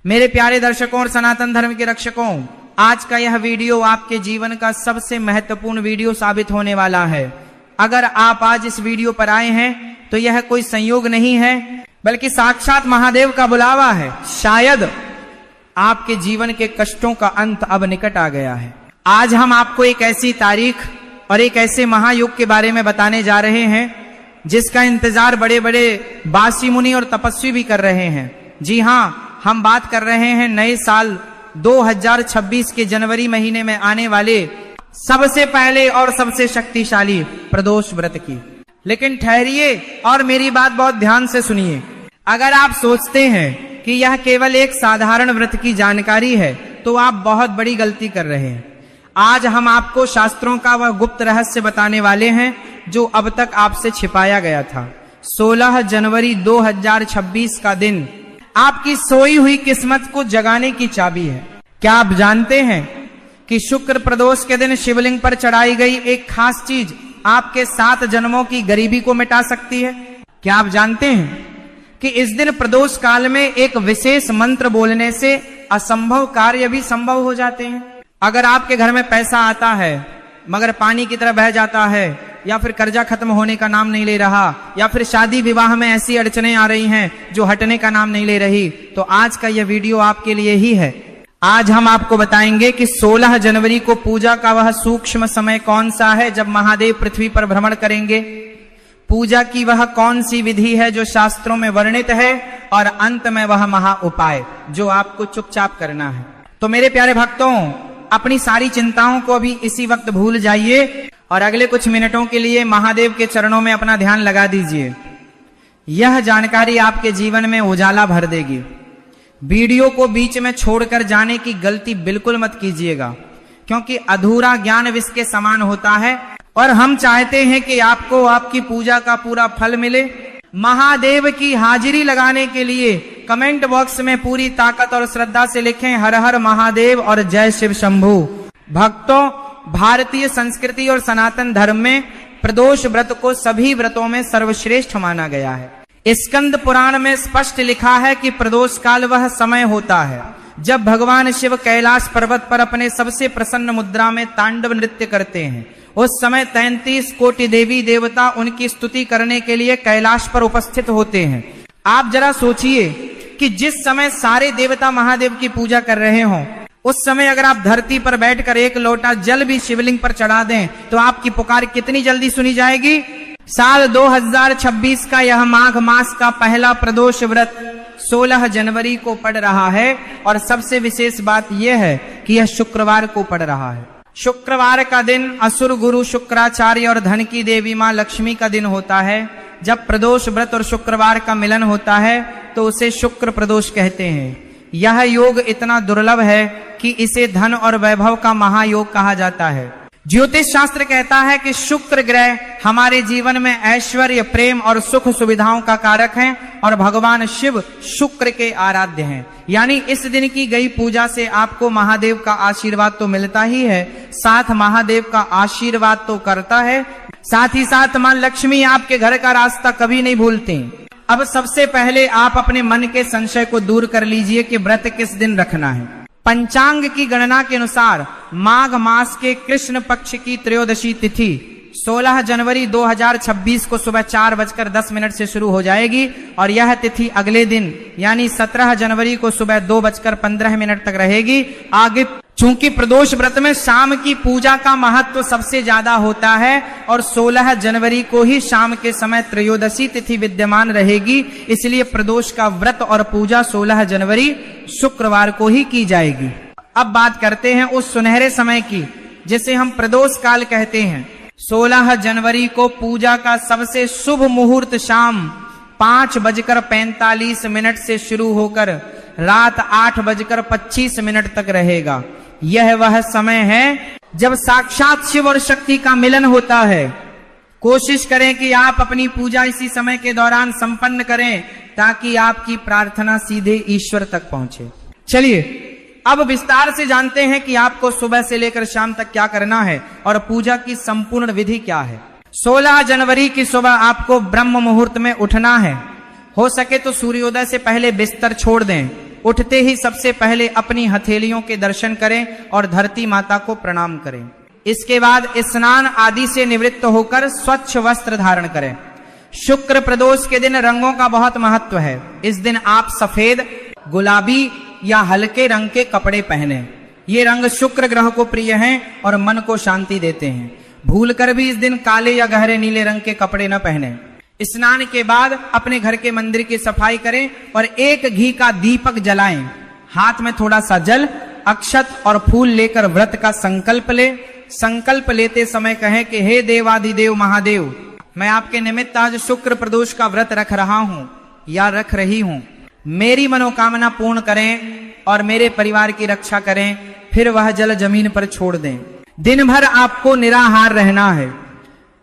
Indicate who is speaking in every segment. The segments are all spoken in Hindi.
Speaker 1: मेरे प्यारे दर्शकों और सनातन धर्म के रक्षकों, आज का यह वीडियो आपके जीवन का सबसे महत्वपूर्ण वीडियो साबित होने वाला है। अगर आप आज इस वीडियो पर आए हैं तो यह कोई संयोग नहीं है, बल्कि साक्षात महादेव का बुलावा है। शायद आपके जीवन के कष्टों का अंत अब निकट आ गया है। आज हम आपको एक ऐसी तारीख और एक ऐसे महायुग के बारे में बताने जा रहे हैं जिसका इंतजार बड़े बड़े बासी मुनि और तपस्वी भी कर रहे हैं। जी हाँ, हम बात कर रहे हैं नए साल 2026 के जनवरी महीने में आने वाले सबसे पहले और सबसे शक्तिशाली प्रदोष व्रत की। लेकिन ठहरिए और मेरी बात बहुत ध्यान से सुनिए। अगर आप सोचते हैं कि यह केवल एक साधारण व्रत की जानकारी है तो आप बहुत बड़ी गलती कर रहे हैं। आज हम आपको शास्त्रों का वह गुप्त रहस्य बताने वाले हैं जो अब तक आपसे छिपाया गया था। 16 जनवरी 2026 का दिन आपकी सोई हुई किस्मत को जगाने की चाबी है। क्या आप जानते हैं कि शुक्र प्रदोष के दिन शिवलिंग पर चढ़ाई गई एक खास चीज आपके 7 जन्मों की गरीबी को मिटा सकती है? क्या आप जानते हैं कि इस दिन प्रदोष काल में एक विशेष मंत्र बोलने से असंभव कार्य भी संभव हो जाते हैं? अगर आपके घर में पैसा आता है मगर पानी की तरह बह जाता है, या फिर कर्जा खत्म होने का नाम नहीं ले रहा, या फिर शादी विवाह में ऐसी अड़चनें आ रही हैं जो हटने का नाम नहीं ले रही, तो आज का यह वीडियो आपके लिए ही है। आज हम आपको बताएंगे कि 16 जनवरी को पूजा का वह सूक्ष्म समय कौन सा है जब महादेव पृथ्वी पर भ्रमण करेंगे। पूजा की वह कौन सी विधि है जो शास्त्रों में वर्णित है, और अंत में वह महा उपाय जो आपको चुपचाप करना है। तो मेरे प्यारे भक्तों, अपनी सारी चिंताओं को अभी इसी वक्त भूल जाइए और अगले कुछ मिनटों के लिए महादेव के चरणों में अपना ध्यान लगा दीजिए। यह जानकारी आपके जीवन में उजाला भर देगी। वीडियो को बीच में छोड़कर जाने की गलती बिल्कुल मत कीजिएगा, क्योंकि अधूरा ज्ञान विष के समान होता है और हम चाहते हैं कि आपको आपकी पूजा का पूरा फल मिले। महादेव की हाजिरी लगाने के लिए कमेंट बॉक्स में पूरी ताकत और श्रद्धा से लिखें हर हर महादेव और जय शिव शंभू। भक्तों, भारतीय संस्कृति और सनातन धर्म में प्रदोष व्रत को सभी व्रतों में सर्वश्रेष्ठ माना गया है। स्कंद पुराण में स्पष्ट लिखा है कि प्रदोष काल वह समय होता है जब भगवान शिव कैलाश पर्वत पर अपने सबसे प्रसन्न मुद्रा में तांडव नृत्य करते हैं। उस समय 33 कोटि देवी देवता उनकी स्तुति करने के लिए कैलाश पर उपस्थित होते हैं। आप जरा सोचिए कि जिस समय सारे देवता महादेव की पूजा कर रहे हों, उस समय अगर आप धरती पर बैठकर एक लोटा जल भी शिवलिंग पर चढ़ा दें तो आपकी पुकार कितनी जल्दी सुनी जाएगी। साल 2026 का यह माघ मास का पहला प्रदोष व्रत 16 जनवरी को पड़ रहा है, और सबसे विशेष बात यह है कि यह शुक्रवार को पड़ रहा है। शुक्रवार का दिन असुर गुरु शुक्राचार्य और धन की देवी मां लक्ष्मी का दिन होता है। जब प्रदोष व्रत और शुक्रवार का मिलन होता है तो उसे शुक्र प्रदोष कहते हैं। यह योग इतना दुर्लभ है कि इसे धन और वैभव का महायोग कहा जाता है। ज्योतिष शास्त्र कहता है कि शुक्र ग्रह हमारे जीवन में ऐश्वर्य, प्रेम और सुख सुविधाओं का कारक हैं, और भगवान शिव शुक्र के आराध्य हैं। यानी इस दिन की गई पूजा से आपको महादेव का आशीर्वाद तो मिलता ही है, साथ महादेव का आशीर्वाद तो करता है, साथ ही साथ मां लक्ष्मी आपके घर का रास्ता कभी नहीं भूलती। अब सबसे पहले आप अपने मन के संशय को दूर कर लीजिए कि व्रत किस दिन रखना है। पंचांग की गणना के अनुसार माघ मास के कृष्ण पक्ष की त्रयोदशी तिथि 16 जनवरी 2026 को सुबह 4:10 से शुरू हो जाएगी, और यह तिथि अगले दिन यानी 17 जनवरी को सुबह 2:15 तक रहेगी। आगे चूंकि प्रदोष व्रत में शाम की पूजा का महत्व सबसे ज्यादा होता है और 16 जनवरी को ही शाम के समय त्रयोदशी तिथि विद्यमान रहेगी, इसलिए प्रदोष का व्रत और पूजा 16 जनवरी शुक्रवार को ही की जाएगी। अब बात करते हैं उस सुनहरे समय की जिसे हम प्रदोष काल कहते हैं। 16 जनवरी को पूजा का सबसे शुभ मुहूर्त शाम 5:45 से शुरू होकर रात 8:25 तक रहेगा। यह वह समय है जब साक्षात शिव और शक्ति का मिलन होता है। कोशिश करें कि आप अपनी पूजा इसी समय के दौरान संपन्न करें ताकि आपकी प्रार्थना सीधे ईश्वर तक पहुंचे। चलिए अब विस्तार से जानते हैं कि आपको सुबह से लेकर शाम तक क्या करना है और पूजा की संपूर्ण विधि क्या है। 16 जनवरी की सुबह आपको ब्रह्म मुहूर्त में उठना है। हो सके तो सूर्योदय से पहले बिस्तर छोड़ दें। उठते ही सबसे पहले अपनी हथेलियों के दर्शन करें और धरती माता को प्रणाम करें। इसके बाद स्नान आदि से निवृत्त होकर स्वच्छ वस्त्र धारण करें। शुक्र प्रदोष के दिन रंगों का बहुत महत्व है। इस दिन आप सफेद, गुलाबी या हल्के रंग के कपड़े पहने। ये रंग शुक्र ग्रह को प्रिय हैं और मन को शांति देते हैं। भूलकर भी इस दिन काले या गहरे नीले रंग के कपड़े न पहने। स्नान के बाद अपने घर के मंदिर की सफाई करें और एक घी का दीपक जलाएं। हाथ में थोड़ा सा जल, अक्षत और फूल लेकर व्रत का संकल्प ले। संकल्प लेते समय कहें कि हे देवाधिदेव महादेव, मैं आपके निमित्त आज शुक्र प्रदोष का व्रत रख रहा हूं या रख रही हूं। मेरी मनोकामना पूर्ण करें और मेरे परिवार की रक्षा करें। फिर वह जल जमीन पर छोड़ दें। दिन भर आपको निराहार रहना है।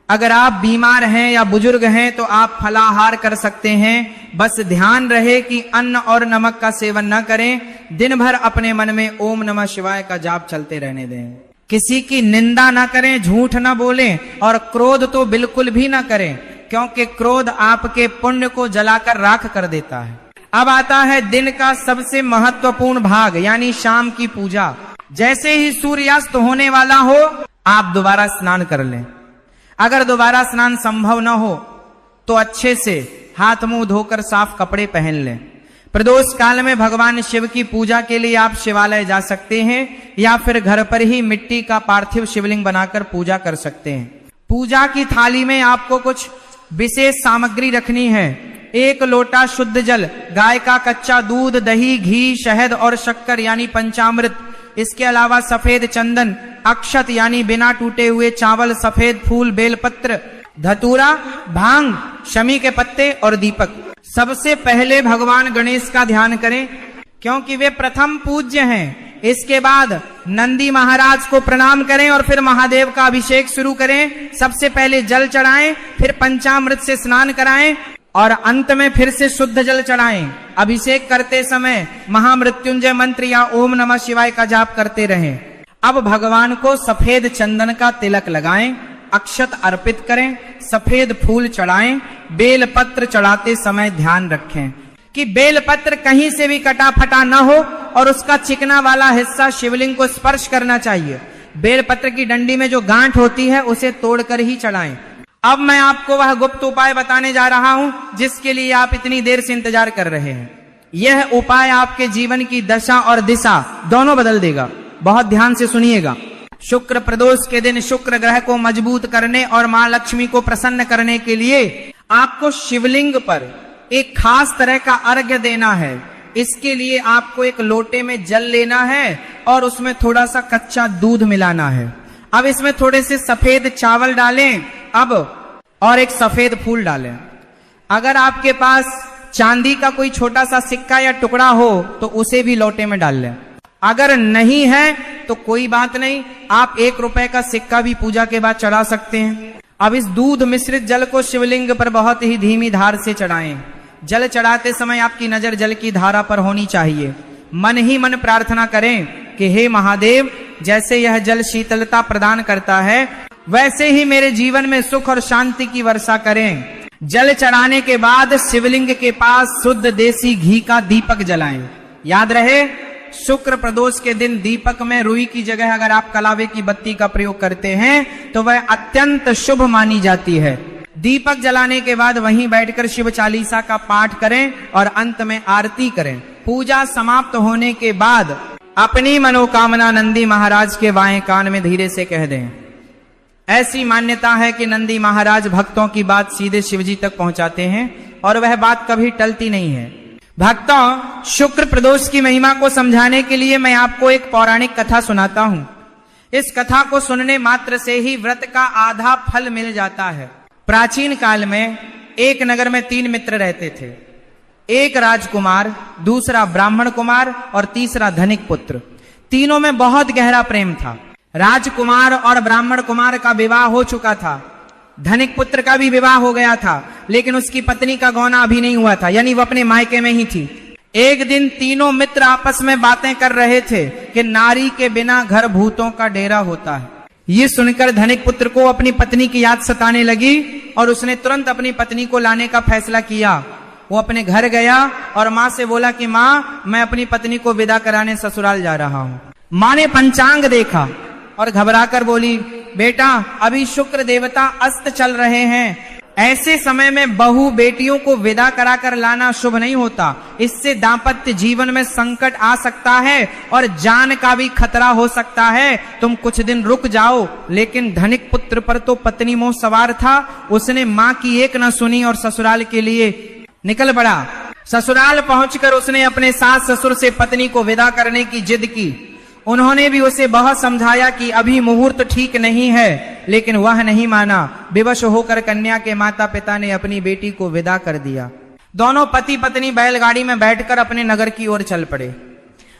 Speaker 1: अगर आप बीमार हैं या बुजुर्ग हैं तो आप फलाहार कर सकते हैं। बस ध्यान रहे कि अन्न और नमक का सेवन न करें। दिन भर अपने मन में ओम नमः शिवाय का जाप चलते रहने दें। किसी की निंदा न करें, झूठ न बोलें और क्रोध तो बिल्कुल भी न करें, क्योंकि क्रोध आपके पुण्य को जलाकर राख कर देता है। अब आता है दिन का सबसे महत्वपूर्ण भाग, यानी शाम की पूजा। जैसे ही सूर्यास्त होने वाला हो आप दोबारा स्नान कर लें। अगर दोबारा स्नान संभव न हो तो अच्छे से हाथ मुंह धोकर साफ कपड़े पहन लें। प्रदोष काल में भगवान शिव की पूजा के लिए आप शिवालय जा सकते हैं या फिर घर पर ही मिट्टी का पार्थिव शिवलिंग बनाकर पूजा कर सकते हैं। पूजा की थाली में आपको कुछ विशेष सामग्री रखनी है। 1 लोटा शुद्ध जल, गाय का कच्चा दूध, दही, घी, शहद और शक्कर यानी पंचामृत। इसके अलावा सफेद चंदन, अक्षत यानी बिना टूटे हुए चावल, सफेद फूल, बेलपत्र, धतूरा, भांग, शमी के पत्ते और दीपक। सबसे पहले भगवान गणेश का ध्यान करें क्योंकि वे प्रथम पूज्य हैं। इसके बाद नंदी महाराज को प्रणाम करें और फिर महादेव का अभिषेक शुरू करें। सबसे पहले जल चढ़ाएं, फिर पंचामृत से स्नान कराएं और अंत में फिर से शुद्ध जल चढ़ाएं। अभिषेक करते समय महामृत्युंजय मंत्र या ओम नमः शिवाय का जाप करते रहें। अब भगवान को सफेद चंदन का तिलक लगाएं, अक्षत अर्पित करें, सफेद फूल चढ़ाएं। बेल पत्र चढ़ाते समय ध्यान रखें कि बेल पत्र कहीं से भी कटा फटा न हो और उसका चिकना वाला हिस्सा शिवलिंग को स्पर्श करना चाहिए। बेल पत्र की डंडी में जो गांठ होती है उसे तोड़कर ही चढ़ाएं। अब मैं आपको वह गुप्त उपाय बताने जा रहा हूं जिसके लिए आप इतनी देर से इंतजार कर रहे हैं। यह उपाय आपके जीवन की दशा और दिशा दोनों बदल देगा। बहुत ध्यान से सुनिएगा। शुक्र प्रदोष के दिन शुक्र ग्रह को मजबूत करने और मां लक्ष्मी को प्रसन्न करने के लिए आपको शिवलिंग पर एक खास तरह का अर्घ्य देना है। इसके लिए आपको एक लोटे में जल लेना है और उसमें थोड़ा सा कच्चा दूध मिलाना है। अब इसमें थोड़े से सफेद चावल डालें अब और एक सफेद फूल डालें। अगर आपके पास चांदी का कोई छोटा सा सिक्का या टुकड़ा हो तो उसे भी लोटे में डाल लें। अगर नहीं है तो कोई बात नहीं, आप 1 रुपए का सिक्का भी पूजा के बाद चढ़ा सकते हैं। अब इस दूध मिश्रित जल को शिवलिंग पर बहुत ही धीमी धार से चढ़ाएं। जल चढ़ाते समय आपकी नजर जल की धारा पर होनी चाहिए। मन ही मन प्रार्थना करें कि हे महादेव, जैसे यह जल शीतलता प्रदान करता है वैसे ही मेरे जीवन में सुख और शांति की वर्षा करें। जल चढ़ाने के बाद शिवलिंग के पास शुद्ध देसी घी का दीपक जलाएं। याद रहे, शुक्र प्रदोष के दिन दीपक में रुई की जगह अगर आप कलावे की बत्ती का प्रयोग करते हैं तो वह अत्यंत शुभ मानी जाती है। दीपक जलाने के बाद वहीं बैठकर शिव चालीसा का पाठ करें और अंत में आरती करें। पूजा समाप्त होने के बाद अपनी मनोकामना नंदी महाराज के बाएं कान में धीरे से कह दें। ऐसी मान्यता है कि नंदी महाराज भक्तों की बात सीधे शिवजी तक पहुंचाते हैं और वह बात कभी टलती नहीं है। भक्तों, शुक्र प्रदोष की महिमा को समझाने के लिए मैं आपको एक पौराणिक कथा सुनाता हूं। इस कथा को सुनने मात्र से ही व्रत का आधा फल मिल जाता है। प्राचीन काल में एक नगर में 3 मित्र रहते थे। एक राजकुमार, दूसरा ब्राह्मण कुमार और तीसरा धनिक पुत्र। तीनों में बहुत गहरा प्रेम था। राजकुमार और ब्राह्मण कुमार का विवाह हो चुका था। धनिक पुत्र का भी विवाह हो गया था, लेकिन उसकी पत्नी का गौना अभी नहीं हुआ था, यानी वो अपने मायके में ही थी। एक दिन तीनों मित्र आपस में बातें कर रहे थे कि नारी के बिना घर भूतों का डेरा होता है। ये सुनकर धनिक पुत्र को अपनी पत्नी की याद सताने लगी और उसने तुरंत अपनी पत्नी को लाने का फैसला किया। वो अपने घर गया और माँ से बोला कि माँ, मैं अपनी पत्नी को विदा कराने ससुराल जा रहा हूँ। माँ ने पंचांग देखा और घबराकर बोली, बेटा अभी शुक्र देवता अस्त चल रहे हैं, ऐसे समय में बहू बेटियों को विदा कराकर लाना शुभ नहीं होता, इससे दाम्पत्य जीवन में संकट आ सकता है और जान का भी खतरा हो सकता है, तुम कुछ दिन रुक जाओ। लेकिन धनिक पुत्र पर तो पत्नी मोह सवार था, उसने माँ की एक न सुनी और ससुराल के लिए निकल पड़ा। ससुराल पहुंचकर उसने अपने सास ससुर से पत्नी को विदा करने की जिद की। उन्होंने भी उसे बहुत समझाया कि अभी मुहूर्त ठीक नहीं है, लेकिन वह नहीं माना। विवश होकर कन्या के माता पिता ने अपनी बेटी को विदा कर दिया। दोनों पति पत्नी बैलगाड़ी में बैठकर अपने नगर की ओर चल पड़े।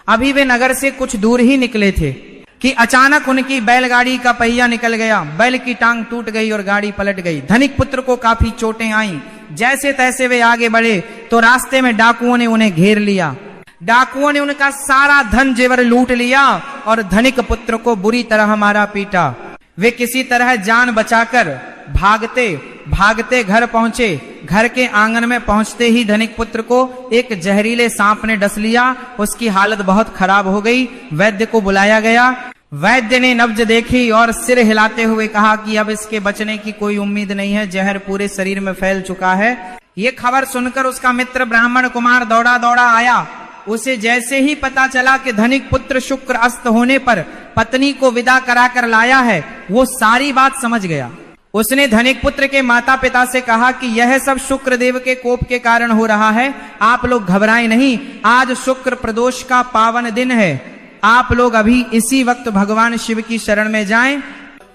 Speaker 1: अभी वे नगर से कुछ दूर ही निकले थे कि अचानक उनकी बैलगाड़ी का पहिया निकल गया, बैल की टांग टूट गई और गाड़ी पलट गई। धनिक पुत्र को काफी चोटें आईं। जैसे तैसे वे आगे बढ़े तो रास्ते में डाकुओं ने उन्हें घेर लिया। डाकुओं ने उनका सारा धन जेवर लूट लिया और धनिक पुत्र को बुरी तरह मारा पीटा। वे किसी तरह जान बचाकर भागते भागते घर पहुंचे। घर के आंगन में पहुंचते ही धनिक पुत्र को एक जहरीले सांप ने डस लिया। उसकी हालत बहुत खराब हो गई। वैद्य को बुलाया गया। वैद्य ने नब्ज देखी और सिर हिलाते हुए कहा कि अब इसके बचने की कोई उम्मीद नहीं है, जहर पूरे शरीर में फैल चुका है। ये खबर सुनकर उसका मित्र ब्राह्मण कुमार दौड़ा दौड़ा आया। उसे जैसे ही पता चला कि धनिक पुत्र शुक्र अस्त होने पर पत्नी को विदा कराकर लाया है, वो सारी बात समझ गया। उसने धनिक पुत्र के माता पिता से कहा कि यह सब शुक्र देव के कोप के कारण हो रहा है, आप लोग घबराएं नहीं। आज शुक्र प्रदोष का पावन दिन है, आप लोग अभी इसी वक्त भगवान शिव की शरण में जाएं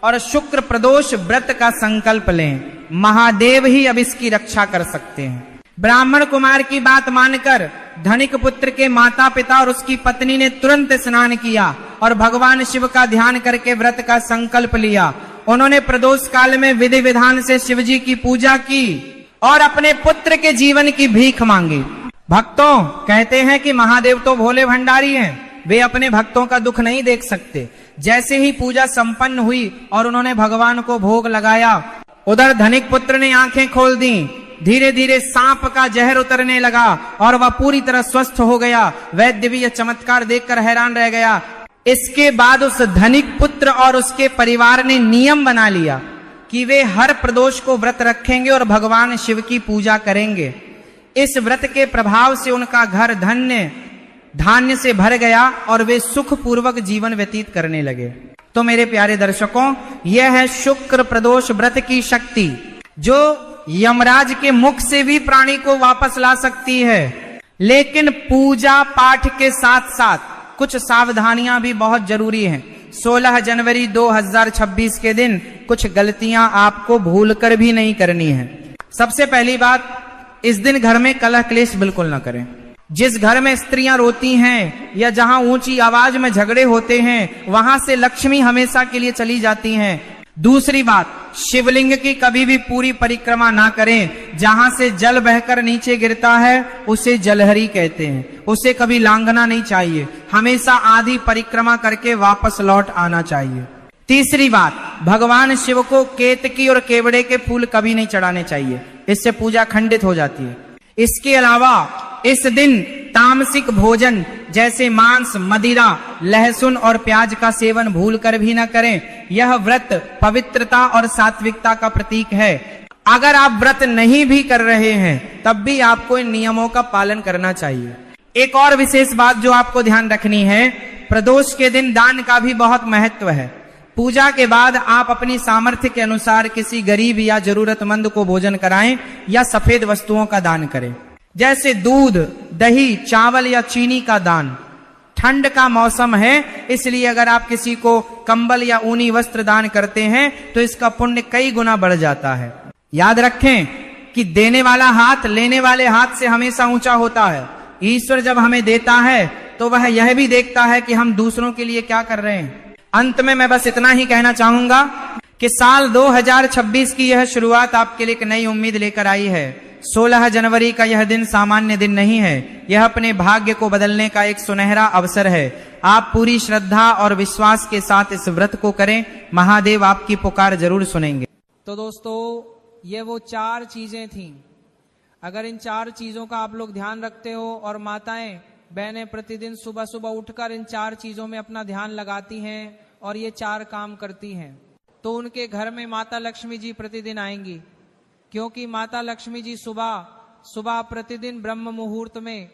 Speaker 1: और शुक्र प्रदोष व्रत का संकल्प लें। महादेव ही अब इसकी रक्षा कर सकते हैं। ब्राह्मण कुमार की बात मानकर धनिक पुत्र के माता पिता और उसकी पत्नी ने तुरंत स्नान किया और भगवान शिव का ध्यान करके व्रत का संकल्प लिया। उन्होंने प्रदोष काल में विधि विधान से शिव जी की पूजा की और अपने पुत्र के जीवन की भीख मांगी। भक्तों, कहते हैं कि महादेव तो भोले भंडारी हैं, वे अपने भक्तों का दुख नहीं देख सकते। जैसे ही पूजा संपन्न हुई और उन्होंने भगवान को भोग लगाया, उधर धनिक पुत्र ने आंखें खोल दी। धीरे धीरे सांप का जहर उतरने लगा और वह पूरी तरह स्वस्थ हो गया। वैद्य भी यह चमत्कार देखकर हैरान रह गया। इसके बाद उस धनिक पुत्र और उसके परिवार ने नियम बना लिया कि वे हर प्रदोष को व्रत रखेंगे और भगवान शिव की पूजा करेंगे। इस व्रत के प्रभाव से उनका घर धन्य धान्य से भर गया और वे सुख पूर्वक जीवन व्यतीत करने लगे। तो मेरे प्यारे दर्शकों, यह है शुक्र प्रदोष व्रत की शक्ति, जो यमराज के मुख से भी प्राणी को वापस ला सकती है। लेकिन पूजा पाठ के साथ साथ कुछ सावधानियां भी बहुत जरूरी हैं। 16 जनवरी 2026 के दिन कुछ गलतियां आपको भूलकर भी नहीं करनी है। सबसे पहली बात, इस दिन घर में कलह क्लेश बिल्कुल ना करें। जिस घर में स्त्रियां रोती हैं या जहां ऊंची आवाज में झगड़े होते हैं, वहां से लक्ष्मी हमेशा के लिए चली जाती हैं। दूसरी बात, शिवलिंग की कभी भी पूरी परिक्रमा ना करें। जहां से जल बहकर नीचे गिरता है उसे जलहरी कहते हैं, उसे कभी लांघना नहीं चाहिए। हमेशा आधी परिक्रमा करके वापस लौट आना चाहिए। तीसरी बात, भगवान शिव को केतकी और केवड़े के फूल कभी नहीं चढ़ाने चाहिए, इससे पूजा खंडित हो जाती है। इसके अलावा इस दिन तामसिक भोजन जैसे मांस, मदिरा, लहसुन और प्याज का सेवन भूलकर भी न करें। यह व्रत पवित्रता और सात्विकता का प्रतीक है। अगर आप व्रत नहीं भी कर रहे हैं तब भी आपको इन नियमों का पालन करना चाहिए। एक और विशेष बात जो आपको ध्यान रखनी है, प्रदोष के दिन दान का भी बहुत महत्व है। पूजा के बाद आप अपनी सामर्थ्य के अनुसार किसी गरीब या जरूरतमंद को भोजन कराएं या सफेद वस्तुओं का दान करें, जैसे दूध, दही, चावल या चीनी का दान। ठंड का मौसम है, इसलिए अगर आप किसी को कंबल या ऊनी वस्त्र दान करते हैं तो इसका पुण्य कई गुना बढ़ जाता है। याद रखें कि देने वाला हाथ लेने वाले हाथ से हमेशा ऊंचा होता है। ईश्वर जब हमें देता है तो वह यह भी देखता है कि हम दूसरों के लिए क्या कर रहे हैं। अंत में मैं बस इतना ही कहना चाहूंगा कि साल 2026 की यह शुरुआत आपके लिए एक नई उम्मीद लेकर आई है। 16 जनवरी का यह दिन सामान्य दिन नहीं है, यह अपने भाग्य को बदलने का एक सुनहरा अवसर है। आप पूरी श्रद्धा और विश्वास के साथ इस व्रत को करें, महादेव आपकी पुकार जरूर सुनेंगे। तो दोस्तों, ये वो 4 चीजें थीं। अगर इन 4 चीजों का आप लोग ध्यान रखते हो और माताएं बहनें प्रतिदिन सुबह सुबह उठकर इन 4 चीजों में अपना ध्यान लगाती हैं और ये 4 काम करती हैं, तो उनके घर में माता लक्ष्मी जी प्रतिदिन आएंगी। क्योंकि माता लक्ष्मी जी सुबह सुबह प्रतिदिन ब्रह्म मुहूर्त में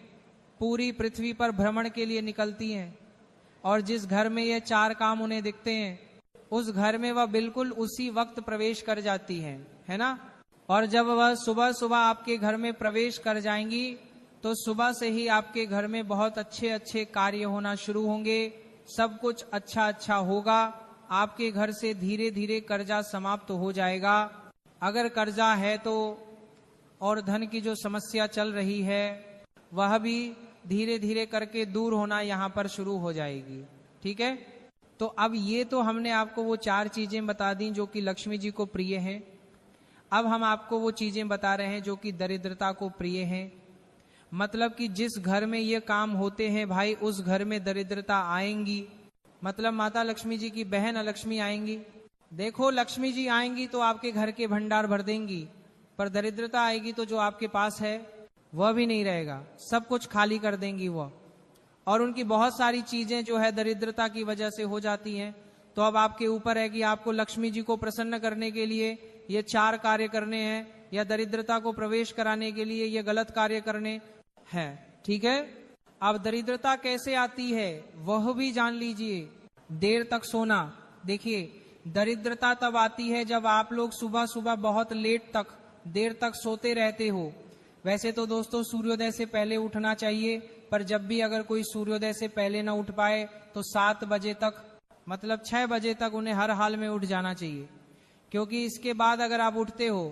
Speaker 1: पूरी पृथ्वी पर भ्रमण के लिए निकलती हैं, और जिस घर में ये 4 काम उन्हें दिखते हैं उस घर में वह बिल्कुल उसी वक्त प्रवेश कर जाती हैं, है ना। और जब वह सुबह सुबह आपके घर में प्रवेश कर जाएंगी तो सुबह से ही आपके घर में बहुत अच्छे अच्छे कार्य होना शुरू होंगे, सब कुछ अच्छा अच्छा होगा। आपके घर से धीरे धीरे कर्जा समाप्त हो जाएगा। अगर कर्जा है तो और धन की जो समस्या चल रही है वह भी धीरे धीरे करके दूर होना यहाँ पर शुरू हो जाएगी। ठीक है, तो अब ये तो हमने आपको वो 4 चीजें बता दी जो कि लक्ष्मी जी को प्रिय हैं। अब हम आपको वो चीजें बता रहे हैं जो कि दरिद्रता को प्रिय हैं। मतलब कि जिस घर में ये काम होते हैं भाई उस घर में दरिद्रता आएंगी। मतलब माता लक्ष्मी जी की बहन अलक्ष्मी आएंगी। देखो, लक्ष्मी जी आएंगी तो आपके घर के भंडार भर देंगी, पर दरिद्रता आएगी तो जो आपके पास है वह भी नहीं रहेगा, सब कुछ खाली कर देंगी वह। और उनकी बहुत सारी चीजें जो है दरिद्रता की वजह से हो जाती हैं। तो अब आपके ऊपर है कि आपको लक्ष्मी जी को प्रसन्न करने के लिए ये 4 कार्य करने हैं या दरिद्रता को प्रवेश कराने के लिए ये गलत कार्य करने हैं। ठीक है, अब दरिद्रता कैसे आती है वह भी जान लीजिए। देर तक सोना, देखिए दरिद्रता तब आती है जब आप लोग सुबह सुबह बहुत लेट तक देर तक सोते रहते हो। वैसे तो दोस्तों सूर्योदय से पहले उठना चाहिए, पर जब भी अगर कोई सूर्योदय से पहले ना उठ पाए तो 7 बजे तक मतलब 6 बजे तक उन्हें हर हाल में उठ जाना चाहिए। क्योंकि इसके बाद अगर आप उठते हो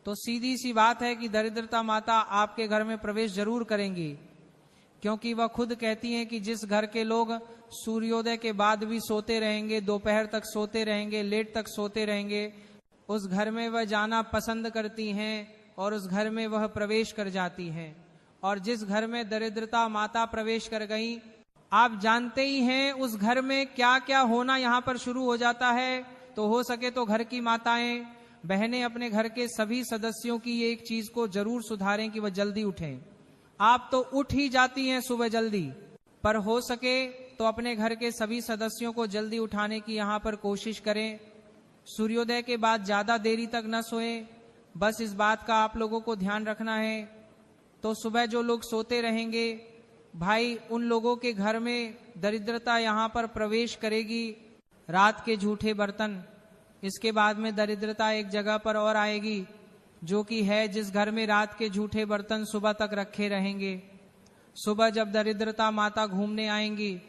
Speaker 1: तो सीधी सी बात है कि दरिद्रता माता आपके घर में प्रवेश जरूर करेंगी। क्योंकि वह खुद कहती हैं कि जिस घर के लोग सूर्योदय के बाद भी सोते रहेंगे, दोपहर तक सोते रहेंगे, लेट तक सोते रहेंगे, उस घर में वह जाना पसंद करती हैं और उस घर में वह प्रवेश कर जाती हैं। और जिस घर में दरिद्रता माता प्रवेश कर गई, आप जानते ही हैं उस घर में क्या क्या होना यहाँ पर शुरू हो जाता है। तो हो सके तो घर की माताएं बहनें अपने घर के सभी सदस्यों की ये एक चीज को जरूर सुधारें कि वह जल्दी उठें। आप तो उठ ही जाती हैं सुबह जल्दी, पर हो सके तो अपने घर के सभी सदस्यों को जल्दी उठाने की यहाँ पर कोशिश करें। सूर्योदय के बाद ज्यादा देरी तक न सोएं, बस इस बात का आप लोगों को ध्यान रखना है। तो सुबह जो लोग सोते रहेंगे भाई उन लोगों के घर में दरिद्रता यहाँ पर प्रवेश करेगी। रात के झूठे बर्तन, इसके बाद में दरिद्रता एक जगह पर और आएगी जो कि है जिस घर में रात के झूठे बर्तन सुबह तक रखे रहेंगे। सुबह जब दरिद्रता माता घूमने आएंगी,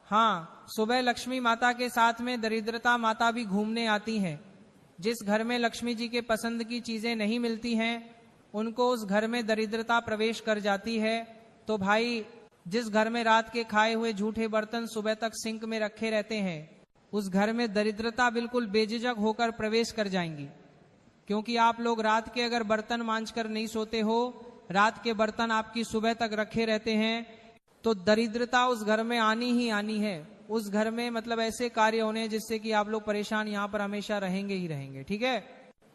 Speaker 1: हाँ सुबह लक्ष्मी माता के साथ में दरिद्रता माता भी घूमने आती हैं। जिस घर में लक्ष्मी जी के पसंद की चीजें नहीं मिलती हैं उनको उस घर में दरिद्रता प्रवेश कर जाती है। तो भाई जिस घर में रात के खाए हुए झूठे बर्तन सुबह तक सिंक में रखे रहते हैं उस घर में दरिद्रता बिल्कुल बेझिझक होकर प्रवेश कर जाएंगी। क्योंकि आप लोग रात के अगर बर्तन मांजकर नहीं सोते हो, रात के बर्तन आपकी सुबह तक रखे रहते हैं, तो दरिद्रता उस घर में आनी ही आनी है। उस घर में मतलब ऐसे कार्य होने जिससे कि आप लोग परेशान यहाँ पर हमेशा रहेंगे ही रहेंगे। ठीक है,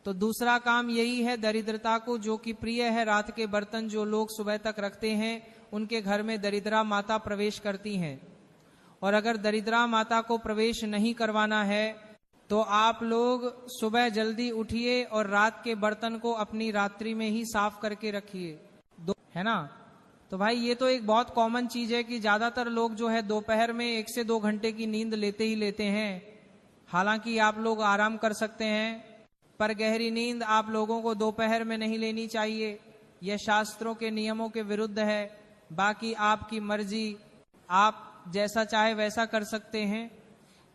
Speaker 1: तो दूसरा काम यही है दरिद्रता को जो कि प्रिय है। रात के बर्तन जो लोग सुबह तक रखते हैं उनके घर में दरिद्रा माता प्रवेश करती हैं। और अगर दरिद्रा माता को प्रवेश नहीं करवाना है तो आप लोग सुबह जल्दी उठिए और रात के बर्तन को अपनी रात्रि में ही साफ करके रखिए, है ना। तो भाई ये तो एक बहुत कॉमन चीज है कि ज्यादातर लोग जो है दोपहर में 1 से 2 घंटे की नींद लेते ही लेते हैं। हालांकि आप लोग आराम कर सकते हैं, पर गहरी नींद आप लोगों को दोपहर में नहीं लेनी चाहिए। यह शास्त्रों के नियमों के विरुद्ध है। बाकी आपकी मर्जी, आप जैसा चाहे वैसा कर सकते हैं।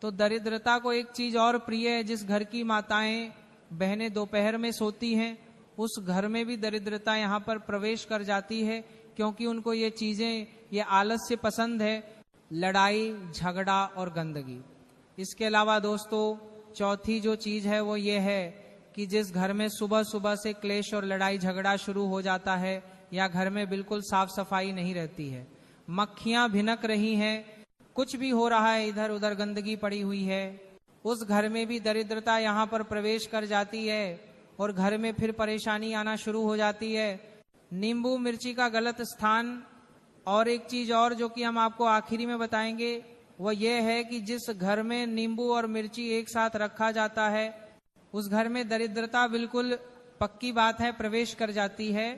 Speaker 1: तो दरिद्रता को एक चीज और प्रिय है, जिस घर की माताएं बहनें दोपहर में सोती हैं उस घर में भी दरिद्रता यहाँ पर प्रवेश कर जाती है। क्योंकि उनको ये चीजें, ये आलस्य पसंद है, लड़ाई झगड़ा और गंदगी। इसके अलावा दोस्तों चौथी जो चीज है वो ये है कि जिस घर में सुबह सुबह से क्लेश और लड़ाई झगड़ा शुरू हो जाता है या घर में बिल्कुल साफ सफाई नहीं रहती है, मक्खियां भिनक रही हैं, कुछ भी हो रहा है, इधर उधर गंदगी पड़ी हुई है, उस घर में भी दरिद्रता यहाँ पर प्रवेश कर जाती है और घर में फिर परेशानी आना शुरू हो जाती है।
Speaker 2: नींबू मिर्ची का गलत स्थान। और एक चीज और जो कि हम आपको आखिरी में बताएंगे वो ये है कि जिस घर में नींबू और मिर्ची एक साथ रखा जाता है उस घर में दरिद्रता बिल्कुल पक्की बात है प्रवेश कर जाती है।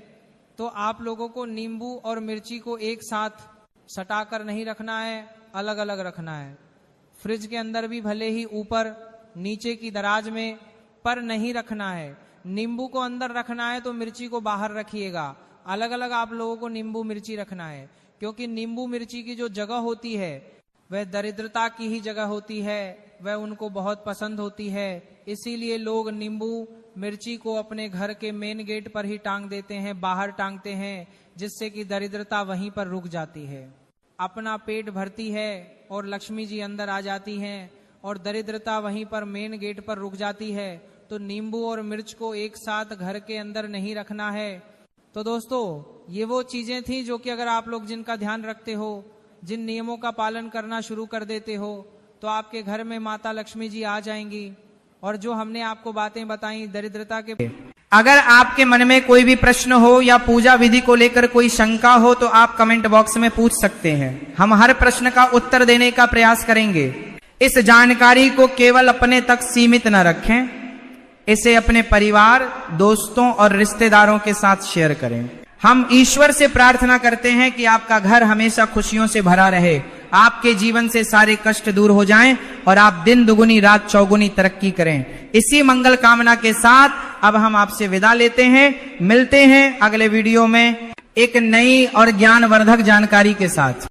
Speaker 2: तो आप लोगों को नींबू और मिर्ची को एक साथ सटाकर नहीं रखना है, अलग अलग रखना है। फ्रिज के अंदर भी भले ही ऊपर नीचे की दराज में, पर नहीं रखना है। नींबू को अंदर रखना है तो मिर्ची को बाहर रखिएगा। अलग अलग आप लोगों को नींबू मिर्ची रखना है, क्योंकि नींबू मिर्ची की जो जगह होती है वह दरिद्रता की ही जगह होती है, वह उनको बहुत पसंद होती है। इसीलिए लोग नींबू मिर्ची को अपने घर के मेन गेट पर ही टांग देते हैं, बाहर टांगते हैं, जिससे कि दरिद्रता वहीं पर रुक जाती है। अपना पेट भरती है और लक्ष्मी जी अंदर आ जाती हैं और दरिद्रता वहीं पर मेन गेट पर रुक जाती है। तो नींबू और मिर्च को एक साथ घर के अंदर नहीं रखना है। तो दोस्तों, ये वो चीजें थी जो कि अगर आप लोग जिनका ध्यान रखते हो, जिन नियमों का पालन करना शुरू कर देते हो, तो आपके घर में माता लक्ष्मी जी आ जाएंगी। और जो हमने आपको बातें बताई दरिद्रता के,
Speaker 1: अगर आपके मन में कोई भी प्रश्न हो या पूजा विधि को लेकर कोई शंका हो तो आप कमेंट बॉक्स में पूछ सकते हैं। हम हर प्रश्न का उत्तर देने का प्रयास करेंगे। इस जानकारी को केवल अपने तक सीमित न रखें, इसे अपने परिवार, दोस्तों और रिश्तेदारों के साथ शेयर करें। हम ईश्वर से प्रार्थना करते हैं कि आपका घर हमेशा खुशियों से भरा रहे, आपके जीवन से सारे कष्ट दूर हो जाएं और आप दिन दुगुनी रात चौगुनी तरक्की करें। इसी मंगल कामना के साथ अब हम आपसे विदा लेते हैं। मिलते हैं अगले वीडियो में एक नई और ज्ञानवर्धक जानकारी के साथ।